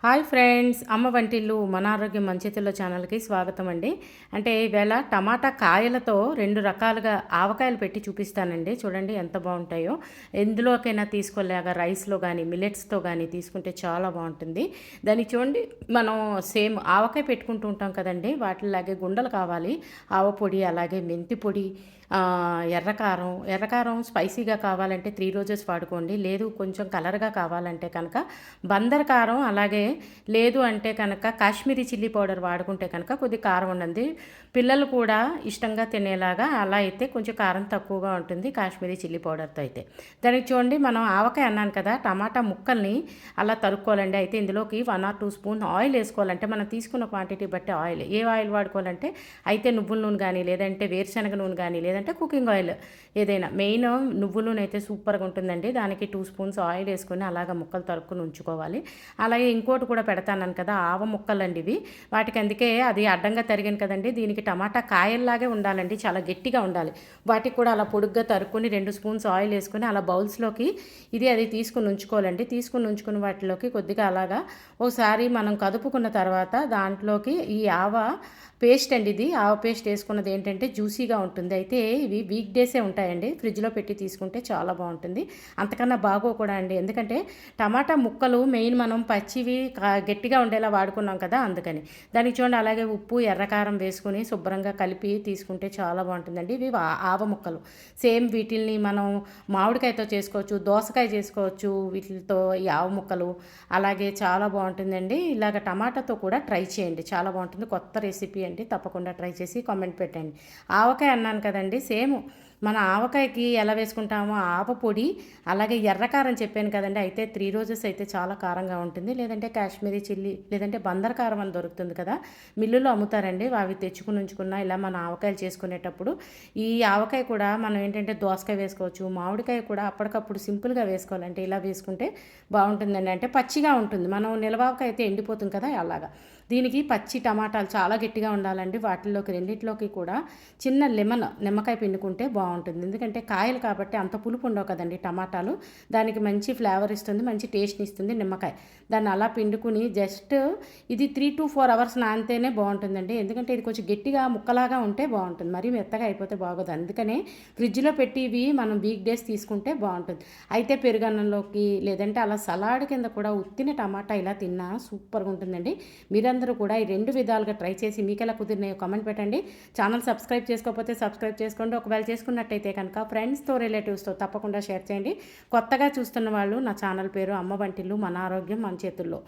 Hi friends, అమ్మ వంటిల్లు మన ఆరోగ్యం మంచితిలో ఛానల్కి స్వాగతం అండి. అంటే ఈవేళ టమాటా కాయలతో 2 రకాలుగా ఆవకాయలు పెట్టి చూపిస్తానండి. చూడండి ఎంత బాగుంటాయో. ఎందులోకైనా తీసుకోలేగా రైస్లో కానీ మిల్లెట్స్తో కానీ తీసుకుంటే చాలా బాగుంటుంది. దానికి చూడండి, మనం సేమ్ ఆవకాయ పెట్టుకుంటూ ఉంటాం కదండి, వాటిలాగే గుండలు కావాలి. ఆవ పొడి, అలాగే మెంతి పొడి, ఎర్రకారం స్పైసీగా కావాలంటే 3 రోజెస్ వాడుకోండి. లేదు కొంచెం కలర్గా కావాలంటే కనుక బందర్ కారం, అలాగే లేదు అంటే కనుక కాశ్మీరీ చిల్లీ పౌడర్ వాడుకుంటే కనుక కొద్ది కారం ఉండండి. పిల్లలు కూడా ఇష్టంగా తినేలాగా అలా అయితే కొంచెం కారం తక్కువగా ఉంటుంది కాశ్మీరీ చిల్లీ పౌడర్తో అయితే. దానికి చూడండి, మనం ఆవకాయ అన్నాను కదా, టమాటా ముక్కల్ని అలా తరుక్కోవాలండి. అయితే ఇందులోకి 1 or 2 స్పూన్ ఆయిల్ వేసుకోవాలంటే మనం తీసుకున్న క్వాంటిటీ బట్టి ఆయిల్, ఏ ఆయిల్ వాడుకోవాలంటే అయితే నువ్వుల నూనె కానీ, లేదంటే వేరుశనగ నూనె కానీ, లేదంటే కుకింగ్ ఆయిల్ ఏదైనా. మెయిన్ నువ్వుల నూనె అయితే సూపర్గా ఉంటుందండి. దానికి 2 స్పూన్స్ ఆయిల్ వేసుకొని అలాగ ముక్కలు తరుక్కుని ఉంచుకోవాలి. అలాగే ఇంకోటి కూడా పెడతాను కదా, ఆవ ముక్కలండి ఇవి. వాటికి అందుకే అది అడ్డంగా తరిగాను కదండి, దీనికి టమాటా కాయల్లాగే ఉండాలండి, చాలా గట్టిగా ఉండాలి. వాటికి కూడా అలా పొడుగ్గా తరుక్కుని 2 స్పూన్స్ ఆయిల్ వేసుకొని అలా బౌల్స్లోకి అది తీసుకుని ఉంచుకోవాలండి. తీసుకుని ఉంచుకుని వాటిలోకి కొద్దిగా అలాగా ఒకసారి మనం కదుపుకున్న తర్వాత దాంట్లోకి ఈ ఆవ పేస్ట్ అండి, ఇది ఆవ పేస్ట్ వేసుకున్నది ఏంటంటే జ్యూసీగా ఉంటుంది. అయితే ఇవి వీక్ డేసే ఉంటాయండి, ఫ్రిడ్జ్లో పెట్టి తీసుకుంటే చాలా బాగుంటుంది. అంతకన్నా బాగో కూడా అండి, ఎందుకంటే టమాటా ముక్కలు మెయిన్ మనం పచ్చివి గట్టిగా ఉండేలా వాడుకున్నాం కదా, అందుకని. దానికి చూడండి, అలాగే ఉప్పు, ఎర్రకారం వేసుకుని శుభ్రంగా కలిపి తీసుకుంటే చాలా బాగుంటుందండి. ఇవి ఆవ ముక్కలు. సేమ్ వీటిల్ని మనం మామిడికాయతో చేసుకోవచ్చు, దోసకాయ చేసుకోవచ్చు వీటితో, ఈ ఆవ ముక్కలు. అలాగే చాలా బాగుంటుందండి. ఇలాగ టమాటాతో కూడా ట్రై చేయండి, చాలా బాగుంటుంది. కొత్త రెసిపీ అండి, తప్పకుండా ట్రై చేసి కామెంట్ పెట్టండి. ఆవకాయ అన్నాను కదండి, సేమ్ మన ఆవకాయకి ఎలా వేసుకుంటామో ఆవ పొడి, అలాగే ఎర్రకారం చెప్పాను కదండి. అయితే 3 రోజెస్ అయితే చాలా కారంగా ఉంటుంది. లేదంటే కాశ్మీరీ చిల్లీ, లేదంటే బందర్ కారం అని దొరుకుతుంది కదా, మిల్లులో అమ్ముతారండి. అవి తెచ్చుకుని ఉంచుకున్న ఇలా మన ఆవకాయలు చేసుకునేటప్పుడు ఈ ఆవకాయ కూడా మనం ఏంటంటే దోసకాయ వేసుకోవచ్చు, మామిడికాయ కూడా అప్పటికప్పుడు సింపుల్గా వేసుకోవాలంటే ఇలా వేసుకుంటే బాగుంటుందండి. అంటే పచ్చిగా ఉంటుంది, మనం నిలవావకాయ అయితే ఎండిపోతుంది కదా, అలాగా. దీనికి పచ్చి టమాటాలు చాలా గట్టిగా ఉండాలండి. వాటిల్లోకి రెండిట్లోకి కూడా చిన్న నిమ్మకాయ పిండుకుంటే బాగుంటుంది. ఎందుకంటే కాయలు కాబట్టి అంత పులుపు ఉండవు కదండి టమాటాలు, దానికి మంచి ఫ్లేవర్ ఇస్తుంది, మంచి టేస్ట్ని ఇస్తుంది నిమ్మకాయ. దాన్ని అలా పిండుకుని జస్ట్ ఇది 3 to 4 hours నానితేనే బాగుంటుందండి. ఎందుకంటే ఇది కొంచెం గట్టిగా ముక్కలాగా ఉంటే బాగుంటుంది, మరీ మెత్తగా అయిపోతే బాగోదు. అందుకనే ఫ్రిడ్జ్లో పెట్టి ఇవి మనం వీక్ డేస్ తీసుకుంటే బాగుంటుంది. అయితే పెరుగన్నంలోకి, లేదంటే అలా సలాడ్ కింద కూడా ఉత్తిన టమాటా ఇలా తిన్నా సూపర్గా ఉంటుందండి. మీరందరూ కూడా ఈ 2 విధాలుగా ట్రై చేసి మీకు ఎలా కుదిరినాయో కామెంట్ పెట్టండి. ఛానల్ సబ్స్క్రైబ్ చేసుకోకపోతే సబ్స్క్రైబ్ చేసుకోండి. ఒకవేళ చేసుకున్నట్టయితే కనుక ఫ్రెండ్స్తో, రిలేటివ్స్తో తప్పకుండా షేర్ చేయండి. కొత్తగా చూస్తున్న వాళ్ళు, నా ఛానల్ పేరు అమ్మ వంటిల్లు, మన ఆరోగ్యం మన చేతుల్లో.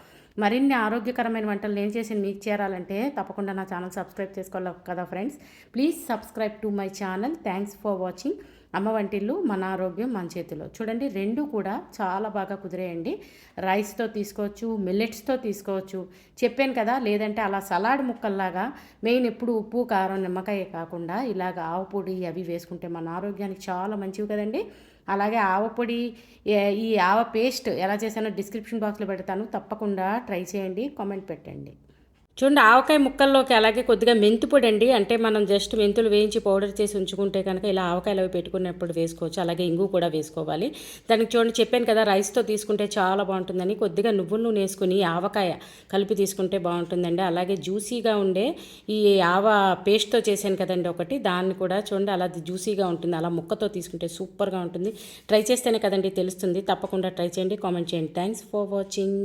మరిన్ని ఆరోగ్యకరమైన వంటలు నేను చేసి మీకు చేరాలంటే తప్పకుండా నా ఛానల్ సబ్స్క్రైబ్ చేసుకోవాలి కదా friends. Please subscribe to my channel. Thanks for watching. అమ్మ వంటిల్లు, మన ఆరోగ్యం మన చేతిలో. చూడండి, 2 కూడా చాలా బాగా కుదిరేయండి. రైస్తో తీసుకోవచ్చు, మిల్లెట్స్తో తీసుకోవచ్చు, చెప్పాను కదా. లేదంటే అలా సలాడ్ ముక్కల్లాగా మెయిన్ ఎప్పుడు ఉప్పు, కారం, నిమ్మకాయ కాకుండా ఇలాగ ఆవు పొడి అవి వేసుకుంటే మన ఆరోగ్యానికి చాలా మంచివి కదండి. అలాగే ఆవపొడి, ఈ ఆవ పేస్ట్ ఎలా చేశానో డిస్క్రిప్షన్ బాక్స్లో పెడతాను, తప్పకుండా ట్రై చేయండి, కామెంట్ పెట్టండి. చూడండి, ఆవకాయ ముక్కల్లోకి అలాగే కొద్దిగా మెంతి పొడి అండి, అంటే మనం జస్ట్ మెంతులు వేయించి పౌడర్ చేసి ఉంచుకుంటే కనుక ఇలా ఆవకాయలు అవి పెట్టుకున్నప్పుడు వేసుకోవచ్చు. అలాగే ఇంగు కూడా వేసుకోవాలి. దానికి చూడండి, చెప్పాను కదా రైస్తో తీసుకుంటే చాలా బాగుంటుందని. కొద్దిగా నువ్వుల నూనె వేసుకుని ఆవకాయ కలిపి తీసుకుంటే బాగుంటుందండి. అలాగే జ్యూసీగా ఉండే ఈ ఆవ పేస్ట్తో చేశాను కదండి ఒకటి, దాన్ని కూడా చూడండి అలా జ్యూసీగా ఉంటుంది. అలా ముక్కతో తీసుకుంటే సూపర్గా ఉంటుంది. ట్రై చేస్తేనే కదండి తెలుస్తుంది. తప్పకుండా ట్రై చేయండి, కామెంట్ చేయండి. Thanks for watching.